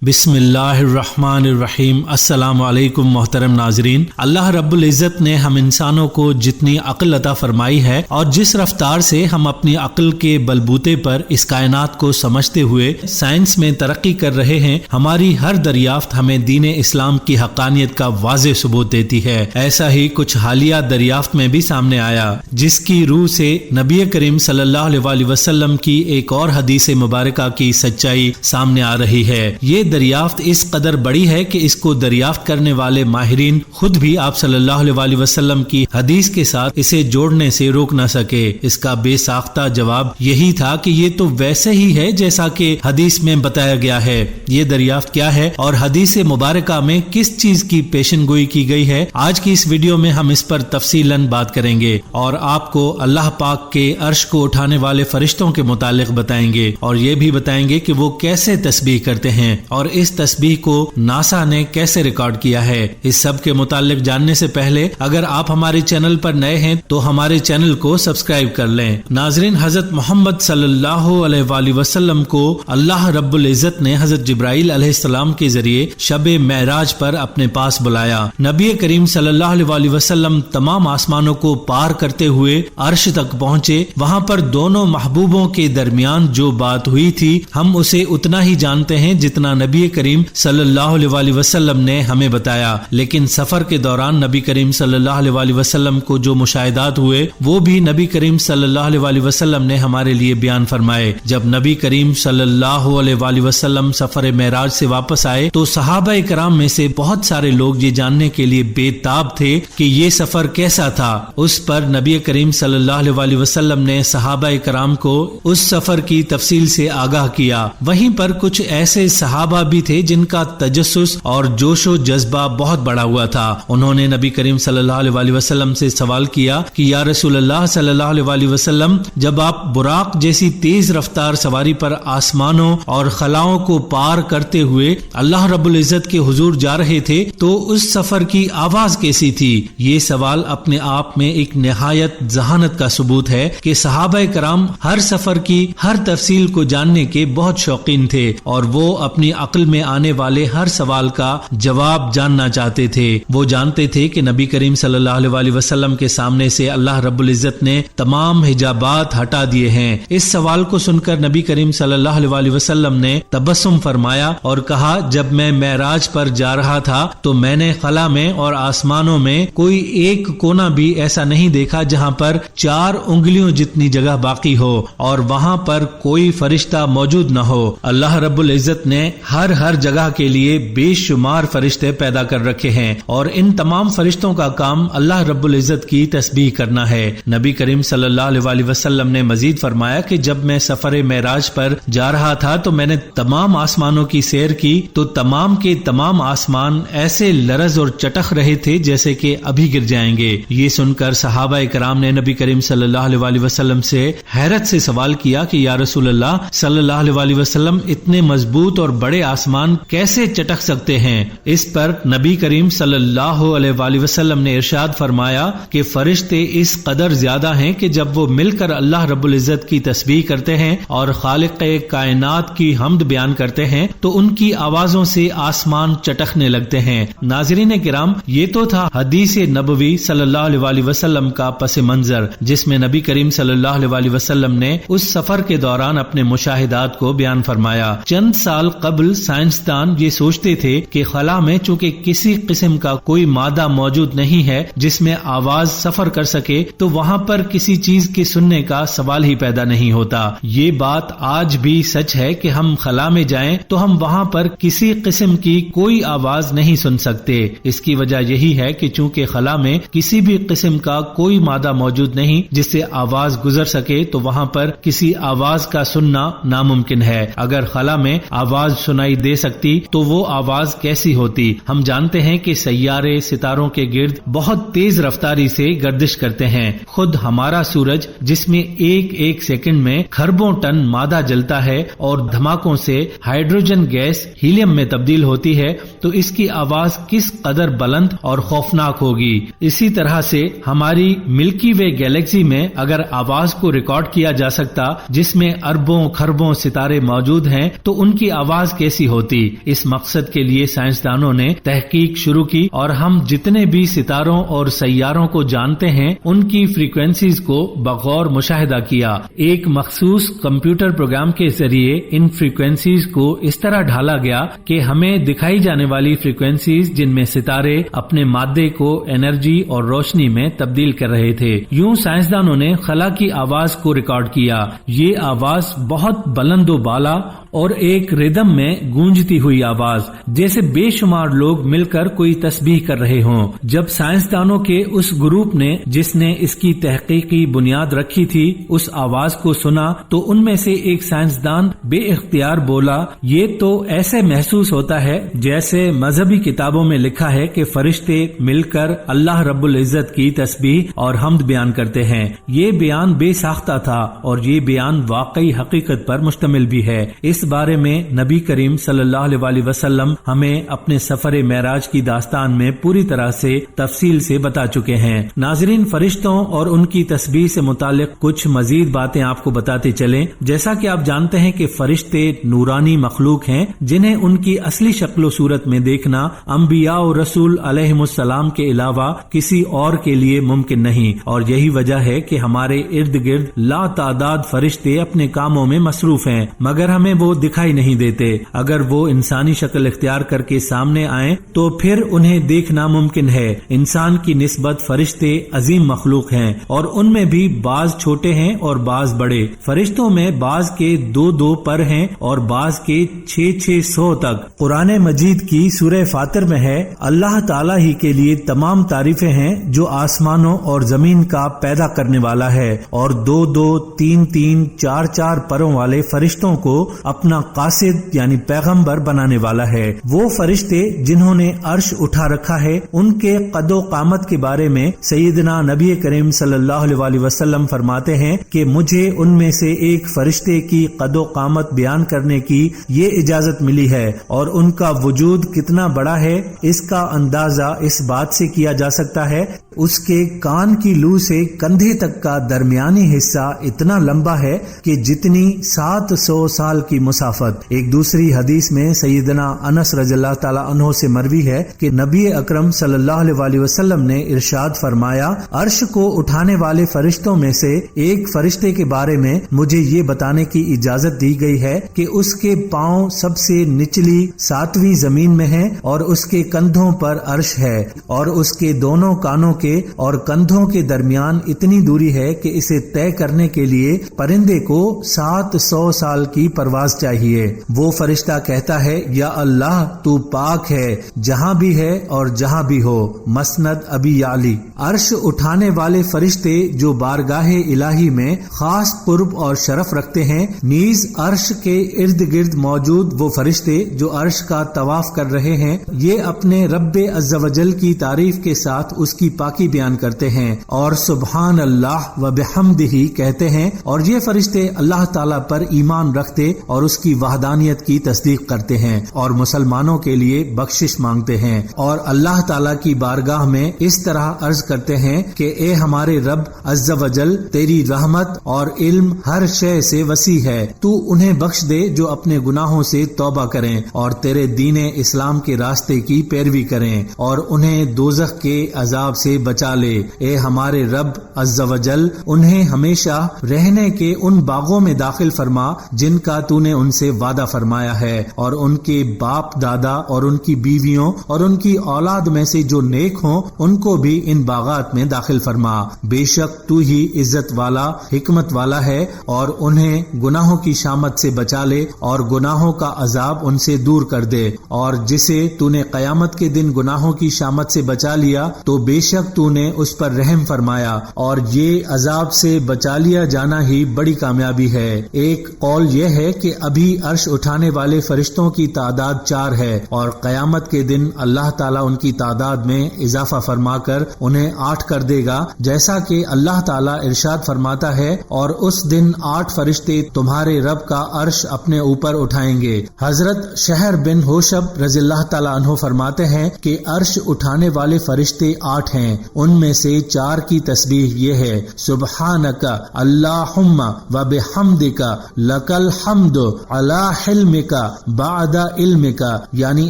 بسم اللہ الرحمن الرحیم۔ السلام علیکم محترم ناظرین۔ اللہ رب العزت نے ہم انسانوں کو جتنی عقل عطا فرمائی ہے اور جس رفتار سے ہم اپنی عقل کے بلبوتے پر اس کائنات کو سمجھتے ہوئے سائنس میں ترقی کر رہے ہیں، ہماری ہر دریافت ہمیں دین اسلام کی حقانیت کا واضح ثبوت دیتی ہے۔ ایسا ہی کچھ حالیہ دریافت میں بھی سامنے آیا، جس کی روح سے نبی کریم صلی اللہ علیہ وسلم کی ایک اور حدیث مبارکہ کی سچائی سامنے آ رہی ہے۔ یہ دریافت اس قدر بڑی ہے کہ اس کو دریافت کرنے والے ماہرین خود بھی آپ صلی اللہ علیہ وسلم کی حدیث کے ساتھ اسے جوڑنے سے روک نہ سکے۔ اس کا بے ساختہ جواب یہی تھا کہ یہ تو ویسے ہی ہے جیسا کہ حدیث میں بتایا گیا ہے۔ یہ دریافت کیا ہے اور حدیث مبارکہ میں کس چیز کی پیشن گوئی کی گئی ہے، آج کی اس ویڈیو میں ہم اس پر تفصیلاً بات کریں گے اور آپ کو اللہ پاک کے عرش کو اٹھانے والے فرشتوں کے متعلق بتائیں گے، اور یہ بھی بتائیں گے کہ وہ کیسے تسبیح کرتے ہیں اور اس تسبیح کو ناسا نے کیسے ریکارڈ کیا ہے۔ اس سب کے متعلق جاننے سے پہلے اگر آپ ہمارے چینل پر نئے ہیں تو ہمارے چینل کو سبسکرائب کر لیں۔ ناظرین، حضرت محمد صلی اللہ علیہ وآلہ وسلم کو اللہ رب العزت نے حضرت جبرائیل علیہ السلام کے ذریعے شب معراج پر اپنے پاس بلایا۔ نبی کریم صلی اللہ علیہ وآلہ وسلم تمام آسمانوں کو پار کرتے ہوئے عرش تک پہنچے۔ وہاں پر دونوں محبوبوں کے درمیان جو بات ہوئی تھی، ہم اسے اتنا ہی جانتے ہیں جتنا نبی کریم صلی اللہ علیہ وسلم نے ہمیں بتایا، لیکن سفر کے دوران نبی کریم صلی اللہ علیہ وسلم کو جو مشاہدات ہوئے وہ بھی نبی کریم صلی اللہ علیہ وسلم نے ہمارے لیے بیان فرمائے۔ جب نبی کریم صلی اللہ علیہ وسلم سفر معراج سے واپس آئے تو صحابہ کرام میں سے بہت سارے لوگ یہ جاننے کے لیے بے تاب تھے کہ یہ سفر کیسا تھا۔ اس پر نبی کریم صلی اللہ علیہ وسلم نے صحابہ کرام کو اس سفر کی تفصیل سے آگاہ کیا۔ وہیں پر کچھ ایسے صحابہ بھی تھے جن کا تجسس اور جوش و جذبہ بہت بڑا ہوا تھا۔ انہوں نے نبی کریم صلی اللہ علیہ وسلم سے سوال کیا کہ یا رسول اللہ صلی اللہ علیہ وسلم، جب آپ براق جیسی تیز رفتار سواری پر آسمانوں اور خلاؤں کو پار کرتے ہوئے اللہ رب العزت کے حضور جا رہے تھے تو اس سفر کی آواز کیسی تھی؟ یہ سوال اپنے آپ میں ایک نہایت ذہانت کا ثبوت ہے کہ صحابہ کرام ہر سفر کی ہر تفصیل کو جاننے کے بہت شوقین تھے اور وہ اپنی عقل میں آنے والے ہر سوال کا جواب جاننا چاہتے تھے۔ وہ جانتے تھے کہ نبی کریم صلی اللہ علیہ وسلم کے سامنے سے اللہ رب العزت نے تمام حجابات ہٹا دیے ہیں۔ اس سوال کو سن کر نبی کریم صلی اللہ علیہ وسلم نے تبسم فرمایا اور کہا، جب میں معراج پر جا رہا تھا تو میں نے خلا میں اور آسمانوں میں کوئی ایک کونا بھی ایسا نہیں دیکھا جہاں پر 4 انگلیوں جتنی جگہ باقی ہو اور وہاں پر کوئی فرشتہ موجود نہ ہو۔ اللہ رب العزت نے ہر جگہ کے لیے بے شمار فرشتے پیدا کر رکھے ہیں اور ان تمام فرشتوں کا کام اللہ رب العزت کی تسبیح کرنا ہے۔ نبی کریم صلی اللہ علیہ وسلم نے مزید فرمایا کہ جب میں سفر معراج پر جا رہا تھا تو میں نے تمام آسمانوں کی سیر کی تو تمام کے تمام آسمان ایسے لرز اور چٹخ رہے تھے جیسے کہ ابھی گر جائیں گے۔ یہ سن کر صحابہ کرام نے نبی کریم صلی اللہ علیہ وسلم سے حیرت سے سوال کیا کہ یا رسول اللہ صلی اللہ علیہ وسلم، اتنے مضبوط اور بڑے آسمان کیسے چٹک سکتے ہیں؟ اس پر نبی کریم صلی اللہ علیہ وسلم نے ارشاد فرمایا کہ فرشتے اس قدر زیادہ ہیں کہ جب وہ مل کر اللہ رب العزت کی تسبیح کرتے ہیں اور خالق کائنات کی حمد بیان کرتے ہیں تو ان کی آوازوں سے آسمان چٹکنے لگتے ہیں۔ ناظرین کرام، یہ تو تھا حدیث نبوی صلی اللہ علیہ وسلم کا پس منظر، جس میں نبی کریم صلی اللہ علیہ وسلم نے اس سفر کے دوران اپنے مشاہدات کو بیان فرمایا۔ چند سال قبل سائنسدان یہ سوچتے تھے کہ خلا میں چونکہ کسی قسم کا کوئی مادہ موجود نہیں ہے جس میں آواز سفر کر سکے تو وہاں پر کسی چیز کے سننے کا سوال ہی پیدا نہیں ہوتا۔ یہ بات آج بھی سچ ہے کہ ہم خلا میں جائیں تو ہم وہاں پر کسی قسم کی کوئی آواز نہیں سن سکتے۔ اس کی وجہ یہی ہے کہ چونکہ خلا میں کسی بھی قسم کا کوئی مادہ موجود نہیں جس سے آواز گزر سکے تو وہاں پر کسی آواز کا سننا ناممکن ہے۔ اگر خلا میں آواز سنائی دے سکتی تو وہ آواز کیسی ہوتی؟ ہم جانتے ہیں کہ سیارے ستاروں کے گرد بہت تیز رفتاری سے گردش کرتے ہیں۔ خود ہمارا سورج جس میں ایک سیکنڈ میں کھربوں ٹن مادہ جلتا ہے اور دھماکوں سے ہائیڈروجن گیس ہیلیم میں تبدیل ہوتی ہے تو اس کی آواز کس قدر بلند اور خوفناک ہوگی۔ اسی طرح سے ہماری ملکی وے گیلیکسی میں اگر آواز کو ریکارڈ کیا جا سکتا جس میں اربوں کھربوں ستارے موجود ہیں تو ان کی آواز کے کیسی ہوتی۔ اس مقصد کے لیے سائنسدانوں نے تحقیق شروع کی اور ہم جتنے بھی ستاروں اور سیاروں کو جانتے ہیں ان کی فریکوینسیز کو بغور مشاہدہ کیا۔ ایک مخصوص کمپیوٹر پروگرام کے ذریعے ان فریکوینسیز کو اس طرح ڈھالا گیا کہ ہمیں دکھائی جانے والی فریکوینسیز جن میں ستارے اپنے مادے کو انرجی اور روشنی میں تبدیل کر رہے تھے۔ یوں سائنسدانوں نے خلا کی آواز کو ریکارڈ کیا۔ یہ آواز بہت بلند و بالا اور ایک ردم میں گونجتی ہوئی آواز، جیسے بے شمار لوگ مل کر کوئی تسبیح کر رہے ہوں۔ جب سائنسدانوں کے اس گروپ نے جس نے اس کی تحقیقی بنیاد رکھی تھی اس آواز کو سنا تو ان میں سے ایک سائنسدان بے اختیار بولا، یہ تو ایسے محسوس ہوتا ہے جیسے مذہبی کتابوں میں لکھا ہے کہ فرشتے مل کر اللہ رب العزت کی تسبیح اور حمد بیان کرتے ہیں۔ یہ بیان بے ساختہ تھا اور یہ بیان واقعی حقیقت پر مشتمل بھی ہے۔ اس بارے میں نبی کریم صلی اللہ علیہ وسلم ہمیں اپنے سفر معراج کی داستان میں پوری طرح سے تفصیل سے بتا چکے ہیں۔ ناظرین، فرشتوں اور ان کی تسبیح سے متعلق کچھ مزید باتیں آپ کو بتاتے چلیں۔ جیسا کہ آپ جانتے ہیں کہ فرشتے نورانی مخلوق ہیں جنہیں ان کی اصلی شکل و صورت میں دیکھنا انبیاء و رسول علیہم السلام کے علاوہ کسی اور کے لیے ممکن نہیں، اور یہی وجہ ہے کہ ہمارے ارد گرد لا تعداد فرشتے اپنے کاموں میں مصروف ہیں مگر ہمیں وہ دکھائی نہیں دیتے۔ اگر وہ انسانی شکل اختیار کر کے سامنے آئیں تو پھر انہیں دیکھنا ممکن ہے۔ انسان کی نسبت فرشتے عظیم مخلوق ہیں اور ان میں بھی بعض چھوٹے ہیں اور بعض بڑے۔ فرشتوں میں بعض کے 2 پر ہیں اور بعض کے 600 تک۔ قرآن مجید کی سورہ فاطر میں ہے، اللہ تعالیٰ ہی کے لیے تمام تعریفیں ہیں جو آسمانوں اور زمین کا پیدا کرنے والا ہے اور 2 3 4 پروں والے فرشتوں کو اپنا قاصد یعنی پیغمبر بنانے والا ہے۔ وہ فرشتے جنہوں نے عرش اٹھا رکھا ہے ان کے قد و قامت کے بارے میں سیدنا نبی کریم صلی اللہ علیہ وسلم فرماتے ہیں کہ مجھے ان میں سے ایک فرشتے کی قد و قامت بیان کرنے کی یہ اجازت ملی ہے، اور ان کا وجود کتنا بڑا ہے اس کا اندازہ اس بات سے کیا جا سکتا ہے اس کے کان کی لو سے کندھے تک کا درمیانی حصہ اتنا لمبا ہے کہ جتنی 700 سال کی مسافت۔ ایک دوسری حدیث میں سیدنا انس رضی اللہ تعالی عنہ سے مروی ہے کہ نبی اکرم صلی اللہ علیہ وسلم نے ارشاد فرمایا، عرش کو اٹھانے والے فرشتوں میں سے ایک فرشتے کے بارے میں مجھے یہ بتانے کی اجازت دی گئی ہے کہ اس کے پاؤں سب سے نچلی 7ویں زمین میں ہیں اور اس کے کندھوں پر عرش ہے، اور اس کے دونوں کانوں کے اور کندھوں کے درمیان اتنی دوری ہے کہ اسے طے کرنے کے لیے پرندے کو 700 سال کی پرواز چاہیے۔ وہ فرشتہ کہتا ہے، یا اللہ تو پاک ہے جہاں بھی ہے اور جہاں بھی ہو۔ مسند ابی یعلی۔ عرش اٹھانے والے فرشتے جو بارگاہ الہی میں خاص قرب اور شرف رکھتے ہیں، نیز عرش کے ارد گرد موجود وہ فرشتے جو عرش کا طواف کر رہے ہیں، یہ اپنے رب عز و جل کی تعریف کے ساتھ اس کی پاکی بیان کرتے ہیں اور سبحان اللہ و بحمدہ کہتے ہیں، اور یہ فرشتے اللہ تعالیٰ پر ایمان رکھتے اور اس کی وحدانیت کی تصدیق کرتے ہیں اور مسلمانوں کے لیے بخشش مانگتے ہیں، اور اللہ تعالیٰ کی بارگاہ میں اس طرح عرض کرتے ہیں کہ اے ہمارے رب عز و جل، تیری رحمت اور علم ہر شے سے وسیع ہے، تو انہیں بخش دے جو اپنے گناہوں سے توبہ کریں اور تیرے دین اسلام کے راستے کی پیروی کریں، اور انہیں دوزخ کے عذاب سے بچا لے۔ اے ہمارے رب عز و جل، انہیں ہمیشہ رہنے کے ان باغوں میں داخل فرما جن کا تو نے ان سے وعدہ فرمایا ہے، اور ان کے باپ دادا اور ان کی بیویوں اور ان کی اولاد میں سے جو نیک ہوں ان کو بھی ان باغات میں داخل فرما۔ بے شک تو ہی عزت والا حکمت والا ہے، اور انہیں گناہوں کی شامت سے بچا لے اور گناہوں کا عذاب ان سے دور کر دے، اور جسے تو نے قیامت کے دن گناہوں کی شامت سے بچا لیا تو بے شک تو نے اس پر رحم فرمایا، اور یہ عذاب سے بچا لیا جانا ہی بڑی کامیابی ہے۔ ایک قول یہ ہے کہ ابھی عرش اٹھانے والے فرشتوں کی تعداد 4 ہے، اور قیامت کے دن اللہ تعالیٰ ان کی تعداد میں اضافہ فرما کر انہیں 8 کر دے گا، جیسا کہ اللہ تعالیٰ ارشاد فرماتا ہے، اور اس دن 8 فرشتے تمہارے رب کا عرش اپنے اوپر اٹھائیں گے۔ حضرت شہر بن ہوشب رضی اللہ تعالیٰ عنہ فرماتے ہیں کہ عرش اٹھانے والے فرشتے 8 ہیں، ان میں سے 4 کی تسبیح یہ ہے: سبحانک اللہم و بحمدک لک الحمد علی حلمک بعد علمک، یعنی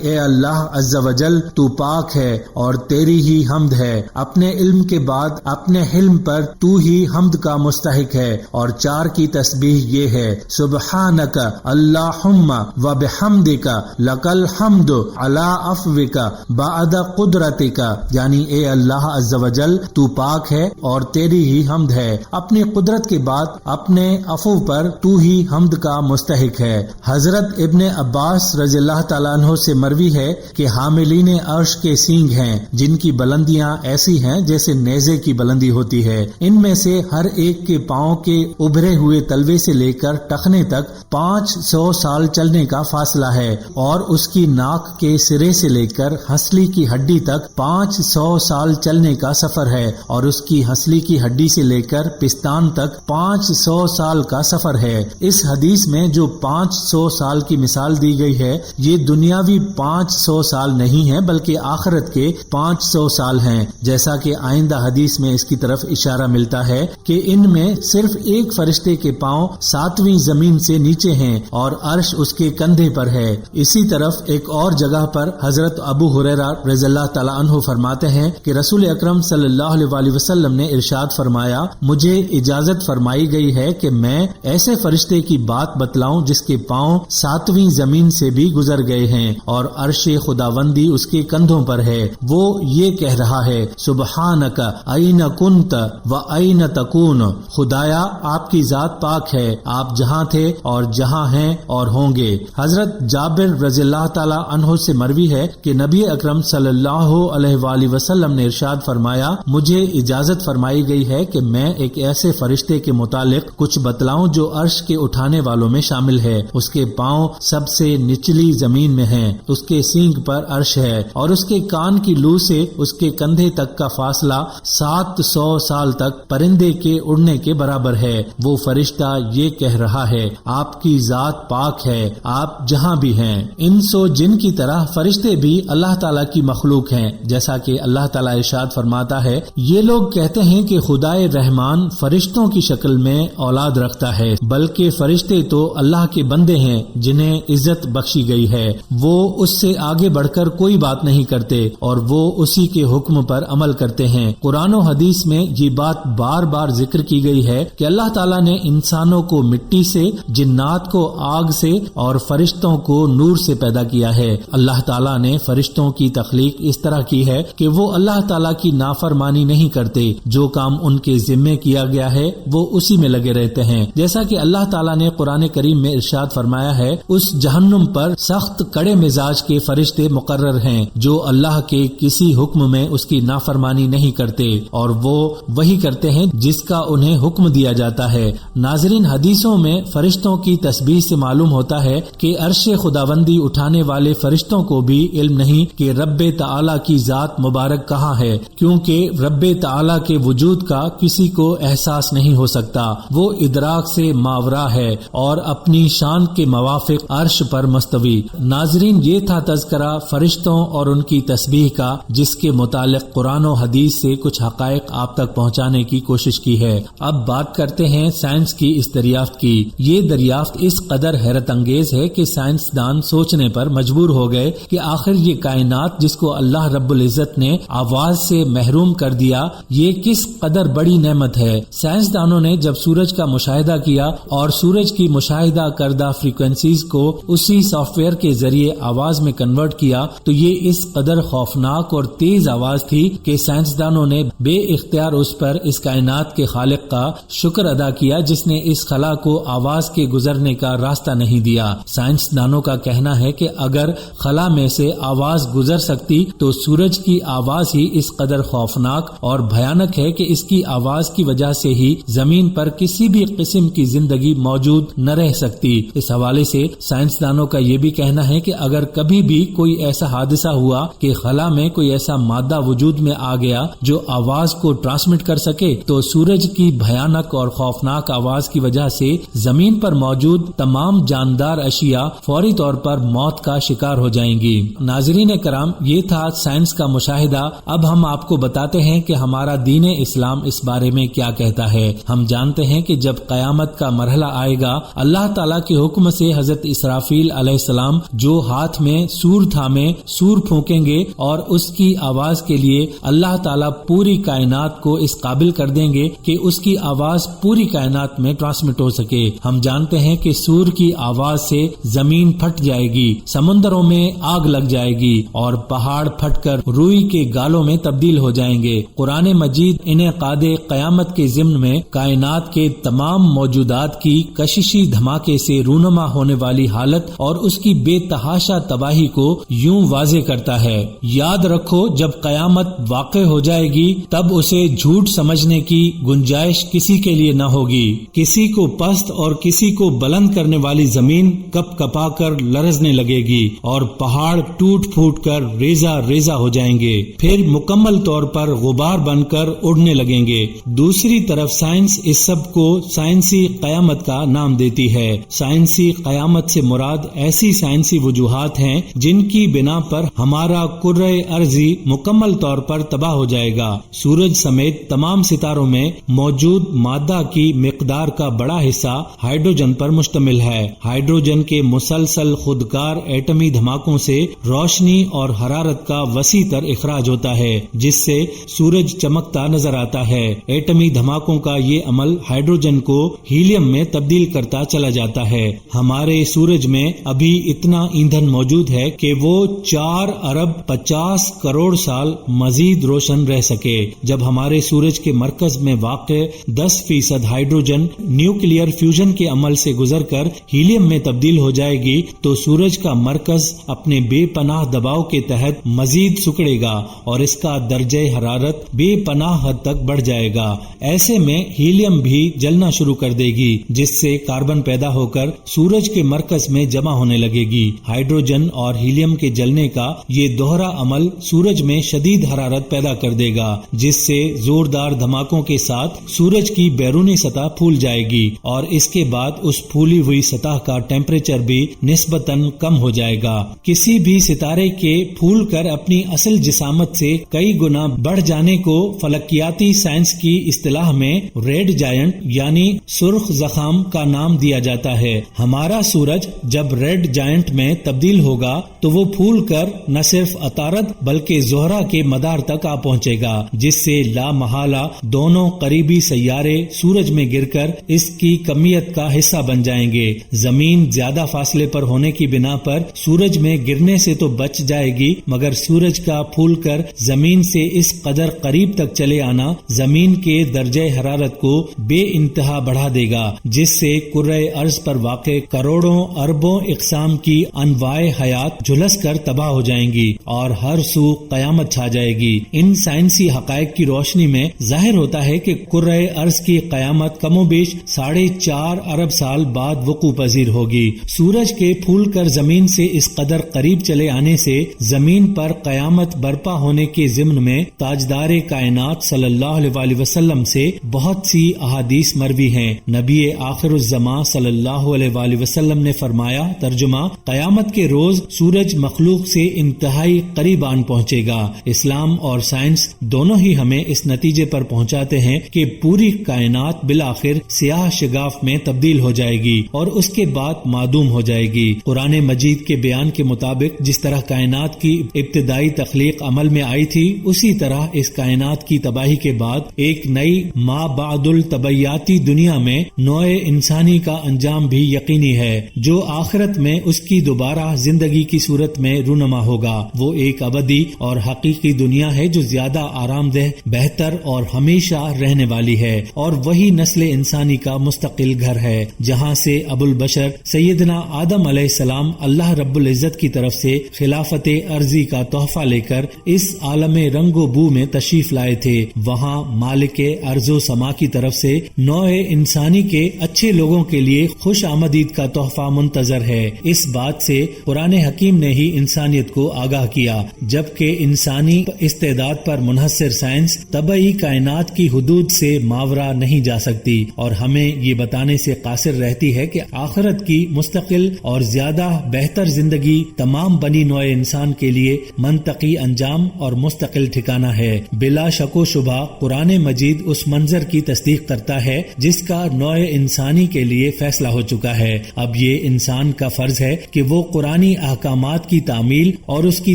اے اللہ عز و جل تو پاک ہے اور تیری ہی حمد ہے، اپنے علم کے بعد اپنے حلم پر تو ہی حمد کا مستحق ہے۔ اور 4 کی تسبیح یہ ہے: سبحانک اللہم و بحمدک لک الحمد علی عفوک بعد قدرتک، یعنی اے اللہ عز و جل تو پاک ہے اور تیری ہی حمد ہے، اپنی قدرت کے بعد اپنے عفو پر تو ہی حمد کا مستحق ہے۔ حضرت ابن عباس رضی اللہ تعالیٰ عنہ سے مروی ہے کہ حاملین عرش کے سینگ ہیں جن کی بلندیاں ایسی ہیں جیسے نیزے کی بلندی ہوتی ہے، ان میں سے ہر ایک کے پاؤں کے ابھرے ہوئے تلوے سے لے کر ٹخنے تک 500 سال چلنے کا فاصلہ ہے، اور اس کی ناک کے سرے سے لے کر ہنسلی کی ہڈی تک 500 سال چلنے کا سفر ہے، اور اس کی ہنسلی کی ہڈی سے لے کر پستان تک 500 سال کا سفر ہے۔ اس حدیث میں جو 500 سال کی مثال دی گئی ہے یہ دنیاوی 500 سال نہیں ہے بلکہ آخرت کے 500 سال ہیں، جیسا کہ آئندہ حدیث میں اس کی طرف اشارہ ملتا ہے کہ ان میں صرف ایک فرشتے کے پاؤں 7ویں زمین سے نیچے ہیں اور عرش اس کے کندھے پر ہے۔ اسی طرف ایک اور جگہ پر حضرت ابو ہریرہ رضی اللہ تعالیٰ عنہ فرماتے ہیں کہ رسول اکرم صلی اللہ علیہ وسلم نے ارشاد فرمایا: مجھے اجازت فرمائی گئی ہے کہ میں ایسے فرشتے کی بات بتلاؤں جس کے پاؤں 7ویں زمین سے بھی گزر گئے ہیں اور عرش خداوندی اس کے کندھوں پر ہے۔ وہ یہ کہہ رہا ہے: سبحانک این کنت و این تکون، خدایا آپ کی ذات پاک ہے، آپ جہاں تھے اور جہاں ہیں اور ہوں گے۔ حضرت جابر رضی اللہ تعالیٰ عنہ سے مروی ہے کہ نبی اکرم صلی اللہ علیہ وآلہ وسلم نے ارشاد فرمایا: مجھے اجازت فرمائی گئی ہے کہ میں ایک ایسے فرشتے کے متعلق کچھ بتلاؤں جو عرش کے اٹھانے والوں میں شامل ہے، اس کے پاؤں سب سے نچلی زمین میں ہیں، اس کے سینگ پر عرش ہے اور اس کے کان کی لو سے اس کے کندھے تک کا فاصلہ 700 سال تک پرندے کے اڑنے کے برابر ہے۔ وہ فرشتہ یہ کہہ رہا ہے: آپ کی ذات پاک ہے، آپ جہاں بھی ہیں۔ انس و جن کی طرح فرشتے بھی اللہ تعالیٰ کی مخلوق ہیں، جیسا کہ اللہ تعالیٰ ارشاد فرماتا ہے: یہ لوگ کہتے ہیں کہ خدائے رحمان فرشتوں کی شکل میں اولاد رکھتا ہے، بلکہ فرشتے تو اللہ کے بندے ہیں جنہیں عزت بخشی گئی ہے، وہ اس سے آگے بڑھ کر کوئی بات نہیں کرتے اور وہ اسی کے حکم پر عمل کرتے ہیں۔ قرآن و حدیث میں یہ بات بار بار ذکر کی گئی ہے کہ اللہ تعالیٰ نے انسانوں کو مٹی سے، جنات کو آگ سے اور فرشتوں کو نور سے پیدا کیا ہے۔ اللہ تعالیٰ نے فرشتوں کی تخلیق اس طرح کی ہے کہ وہ اللہ تعالیٰ کی نافرمانی نہیں کرتے، جو کام ان کے ذمے کیا گیا ہے وہ اسی میں لگے رہتے ہیں، جیسا کہ اللہ تعالیٰ نے قرآن کریم میں ارشاد فرمایا ہے: اس جہنم پر سخت کڑے مزاج کے فرشتے مقرر ہیں جو اللہ کے کسی حکم میں اس کی نافرمانی نہیں کرتے اور وہ وہی کرتے ہیں جس کا انہیں حکم دیا جاتا ہے۔ ناظرین، حدیثوں میں فرشتوں کی تسبیح سے معلوم ہوتا ہے کہ عرش خداوندی اٹھانے والے فرشتوں کو بھی علم نہیں کہ رب تعالیٰ کی ذات مبارک کہاں ہے، کیونکہ رب تعالیٰ کے وجود کا کسی کو احساس نہیں ہو سکتا، وہ ادراک سے ماورا ہے اور اپنی شان کے موافق عرش پر مستوی۔ ناظرین، یہ تھا تذکرہ فرشتوں اور ان کی تسبیح کا، جس کے متعلق قرآن و حدیث سے کچھ حقائق آپ تک پہنچانے کی کوشش کی ہے۔ اب بات کرتے ہیں سائنس کی اس دریافت کی۔ یہ دریافت اس قدر حیرت انگیز ہے کہ سائنسدان سوچنے پر مجبور ہو گئے کہ آخر یہ کائنات جس کو اللہ رب العزت نے آواز سے محروم کر دیا، یہ کس قدر بڑی نعمت ہے۔ سائنسدانوں نے جب سورج کا مشاہدہ کیا اور سورج کی مشاہدہ کردہ فریکوینسیز کو اسی سافٹ ویئر کے ذریعے آواز میں کنورٹ کیا تو یہ اس قدر خوفناک اور تیز آواز تھی کہ سائنسدانوں نے بے اختیار اس پر اس کائنات کے خالق کا شکر ادا کیا جس نے اس خلا کو آواز کے گزرنے کا راستہ نہیں دیا۔ سائنسدانوں کا کہنا ہے کہ اگر خلا میں سے آواز گزر سکتی تو سورج کی آواز ہی اس قدر خوفناک اور بھیانک ہے کہ اس کی آواز کی وجہ سے ہی زمین پر کسی بھی قسم کی زندگی موجود نہ رہ سکتی۔ اس حوالے سے سائنسدانوں کا یہ بھی کہنا ہے کہ اگر کبھی بھی کوئی ایسا حادثہ ہوا کہ خلا میں کوئی ایسا مادہ وجود میں آ گیا جو آواز کو ٹرانسمٹ کر سکے تو سورج کی بھیانک اور خوفناک آواز کی وجہ سے زمین پر موجود تمام جاندار اشیاء فوری طور پر موت کا شکار ہو جائیں گی۔ ناظرین کرام، یہ تھا سائنس کا مشاہدہ۔ اب ہم آپ کو بتاتے ہیں کہ ہمارا دین اسلام اس بارے میں کیا کہتا ہے۔ ہم جانتے ہیں کہ جب قیامت کا مرحلہ آئے گا، اللہ تعالیٰ کے حکم سے حضرت اسرافیل علیہ السلام جو ہاتھ میں سور تھامے سور پھونکیں گے اور اس کی آواز کے لیے اللہ تعالیٰ پوری کائنات کو اس قابل کر دیں گے کہ اس کی آواز پوری کائنات میں ٹرانسمٹ ہو سکے۔ ہم جانتے ہیں کہ سور کی آواز سے زمین پھٹ جائے گی، سمندروں میں آگ لگ جائے گی اور پہاڑ پھٹ کر روئی کے گالوں میں تبدیل ہو جائیں گے۔ قرآن مجید انعقاد قیامت کے ضمن میں کائنات کے تمام موجودات کی کششی دھماکے سے رونما ہونے والی حالت اور اس کی بے تحاشا تباہی کو یوں واضح کرتا ہے۔ یاد رکھو، جب قیامت واقع ہو جائے گی تب اسے جھوٹ سمجھنے کی گنجائش کسی کے لیے نہ ہوگی۔ کسی کو پست اور کسی کو بلند کرنے والی زمین کپ کپا کر لرزنے لگے گی اور پہاڑ ٹوٹ پھوٹ کر ریزہ ریزہ ہو جائیں گے، پھر مکمل طور پر غبار بن کر اڑنے لگیں گے۔ دوسری طرف سائنس اس سب کو سائنسی قیامت کا نام دیتی ہے۔ سائنسی قیامت سے مراد ایسی سائنسی وجوہات ہیں جن کی بنا پر ہمارا کرۂ ارضی مکمل طور پر تباہ ہو جائے گا۔ سورج سمیت تمام ستاروں میں موجود مادہ کی مقدار کا بڑا حصہ ہائیڈروجن پر مشتمل ہے۔ ہائیڈروجن کے مسلسل خودکار ایٹمی دھماکوں سے روشنی اور حرارت کا وسیع تر اخراج ہوتا ہے، جس سے سورج چمکتا نظر آتا ہے۔ ایٹمی دھماکوں کا یہ عمل ہائیڈروجن کو ہیلیم میں تبدیل کرتا چلا جاتا ہے۔ ہمارے سورج میں ابھی اتنا ایندھن موجود ہے کہ وہ 4 ارب 50 کروڑ سال مزید روشن رہ سکے۔ جب ہمارے سورج کے مرکز میں واقع 10% ہائیڈروجن نیوکلیئر فیوژن کے عمل سے گزر کر ہیلیم میں تبدیل ہو جائے گی تو سورج کا مرکز اپنے بے پناہ دباؤ کے تحت مزید سکڑے گا اور اس کا درجہ حرارت بے پناہ حد تک بڑھ جائے گا۔ ایسے میں ہیلیم بھی جلنا شروع کر دے گی، جس سے کاربن پیدا ہو کر سورج کے مرکز میں جمع ہونے لگے گی۔ ہائیڈروجن اور ہیلیم کے جلنے کا یہ دوہرا عمل سورج میں شدید حرارت پیدا کر دے گا، جس سے زوردار دھماکوں کے ساتھ سورج کی بیرونی سطح پھول جائے گی اور اس کے بعد اس پھولی ہوئی سطح کا ٹیمپریچر بھی نسبتاً کم ہو جائے گا۔ کسی بھی ستارے کے پھول کر اپنی اصل جسامت سے کئی گنا بڑھ جانے کو فلکیاتی سائنس کی اصطلاح میں ریڈ جائنٹ یعنی سرخ زخم کا نام دیا جاتا ہے۔ ہمارا سورج جب ریڈ جائنٹ میں تبدیل ہوگا تو وہ پھول کر نہ صرف عطارد بلکہ زہرہ کے مدار تک آ پہنچے گا، جس سے لا محالہ دونوں قریبی سیارے سورج میں گر کر اس کی کمیت کا حصہ بن جائیں گے۔ زمین زیادہ فاصلے پر ہونے کی بنا پر سورج میں گرنے سے تو بچ جائے گی، مگر سورج کا پھول کر زمین سے اس قدر قریب تک چلے آنا زمین کے درجہ حرارت کو بے انتہا بڑھا دے گا، جس سے کرۂ ارض پر واقع کروڑوں اربوں اقسام کی انواع حیات جھلس کر تباہ ہو جائیں گی اور ہر سو قیامت چھا جائے گی۔ ان سائنسی حقائق کی روشنی میں ظاہر ہوتا ہے کہ کرۂ ارض کی قیامت کم و بیش 4.5 ارب سال بعد وقوع پذیر ہوگی۔ سورج کے پھول کر زمین سے اس قدر قریب چلے آنے سے زمین پر قیامت برپا ہونے کے ضمن میں تاجدار کائنات صلی اللہ علیہ وسلم سے بہت سی احادیث مروی ہیں۔ نبی آخر الزمان صلی اللہ علیہ وسلم نے فرمایا، ترجمہ: قیامت کے روز سورج مخلوق سے انتہائی قریب آن پہنچے گا۔ اسلام اور سائنس دونوں ہی ہمیں اس نتیجے پر پہنچاتے ہیں کہ پوری کائنات بالآخر سیاہ شگاف میں تبدیل ہو جائے گی اور اس کے بعد معدوم ہو جائے گی۔ قرآن مجید کے بیان کے مطابق جس طرح کائنات کی ابتدائی تخلیق عمل میں آئی تھی، اسی طرح اس کائنات کی تباہی کے بعد ایک نئی ما بعد الطبیعیاتی دنیا میں نوع انسانی کا انجام بھی یقینی ہے، جو آخرت میں اس کی دوبارہ زندگی کی صورت میں رونما ہوگا۔ وہ ایک ابدی اور حقیقی دنیا ہے جو زیادہ آرام دہ، بہتر اور ہمیشہ رہنے والی ہے، اور وہی نسل انسانی کا مستقل گھر ہے، جہاں سے ابو البشر سیدنا آدم علیہ السلام اللہ رب العزت کی طرف سے خلافت ارضی کا تحفہ لے کر اس عالم رنگ و بو میں تشریف لائے تھے۔ وہاں مالک ارض و سما کی طرف سے نوع انسانی کے اچھے لوگوں کے لیے خوش آمدید کا تحفہ منتظر ہے۔ اس بات سے قرآن حکیم نے ہی انسانیت کو آگاہ کیا، جبکہ انسانی استعداد پر منحصر سائنس طبعی کائنات کی حدود سے ماورا نہیں جا سکتی، اور ہمیں یہ بتانے سے قاصر رہتی ہے کہ آخرت کی مستقل اور زیادہ بہتر زندگی تمام بنی نوع انسان کے لیے منطقی انجام اور مستقل دل ٹھکانا ہے۔ بلا شک و شبہ قرآن مجید اس منظر کی تصدیق کرتا ہے جس کا نوع انسانی کے لیے فیصلہ ہو چکا ہے۔ اب یہ انسان کا فرض ہے کہ وہ قرآنی احکامات کی تعمیل اور اس کی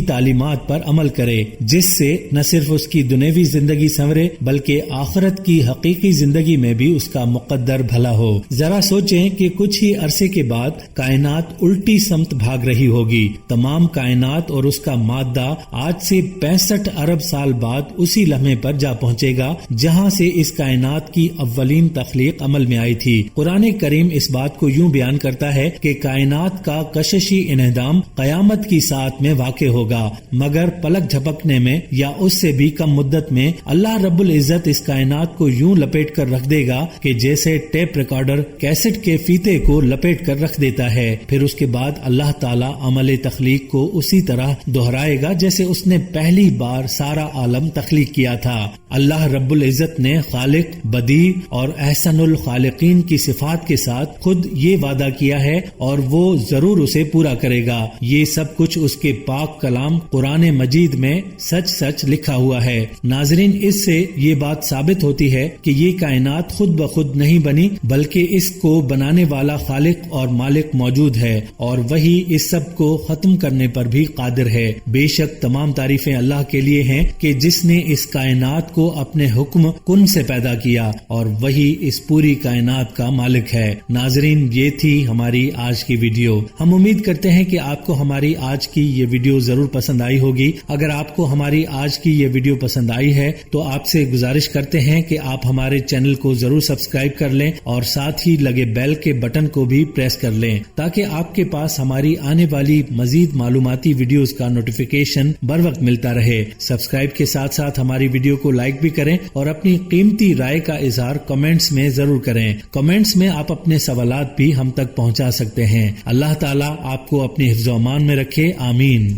تعلیمات پر عمل کرے، جس سے نہ صرف اس کی دنیوی زندگی سنورے بلکہ آخرت کی حقیقی زندگی میں بھی اس کا مقدر بھلا ہو۔ ذرا سوچیں کہ کچھ ہی عرصے کے بعد کائنات الٹی سمت بھاگ رہی ہوگی۔ تمام کائنات اور اس کا مادہ آج سے 65 ارب سال بعد اسی لمحے پر جا پہنچے گا جہاں سے اس کائنات کی اولین تخلیق عمل میں آئی تھی۔ قرآن کریم اس بات کو یوں بیان کرتا ہے کہ کائنات کا کششی انہدام قیامت کی ساعت میں واقع ہوگا، مگر پلک جھپکنے میں یا اس سے بھی کم مدت میں اللہ رب العزت اس کائنات کو یوں لپیٹ کر رکھ دے گا کہ جیسے ٹیپ ریکارڈر کیسٹ کے فیتے کو لپیٹ کر رکھ دیتا ہے۔ پھر اس کے بعد اللہ تعالی عمل تخلیق کو اسی طرح دہرائے گا جیسے اس نے پہلی بار سارا عالم تخلیق کیا تھا۔ اللہ رب العزت نے خالق، بدیع اور احسن الخالقین کی صفات کے ساتھ خود یہ وعدہ کیا ہے اور وہ ضرور اسے پورا کرے گا۔ یہ سب کچھ اس کے پاک کلام قرآن مجید میں سچ سچ لکھا ہوا ہے۔ ناظرین، اس سے یہ بات ثابت ہوتی ہے کہ یہ کائنات خود بخود نہیں بنی بلکہ اس کو بنانے والا خالق اور مالک موجود ہے اور وہی اس سب کو ختم کرنے پر بھی قادر ہے۔ بے شک تمام تعریفیں اللہ کے لیے ہیں کہ جس نے اس کائنات کو اپنے حکم کن سے پیدا کیا اور وہی اس پوری کائنات کا مالک ہے۔ ناظرین، یہ تھی ہماری آج کی ویڈیو۔ ہم امید کرتے ہیں کہ آپ کو ہماری آج کی یہ ویڈیو ضرور پسند آئی ہوگی۔ اگر آپ کو ہماری آج کی یہ ویڈیو پسند آئی ہے تو آپ سے گزارش کرتے ہیں کہ آپ ہمارے چینل کو ضرور سبسکرائب کر لیں اور ساتھ ہی لگے بیل کے بٹن کو بھی پریس کر لیں تاکہ آپ کے پاس ہماری آنے والی مزید معلوماتی ویڈیوز کا نوٹیفیکیشن بر وقت ملتا رہے۔ سبسکرائب کے ساتھ ساتھ ہماری ویڈیو کو لائک بھی کریں اور اپنی قیمتی رائے کا اظہار کمنٹس میں ضرور کریں۔ کمنٹس میں آپ اپنے سوالات بھی ہم تک پہنچا سکتے ہیں۔ اللہ تعالیٰ آپ کو اپنے حفظ و امان میں رکھے، آمین۔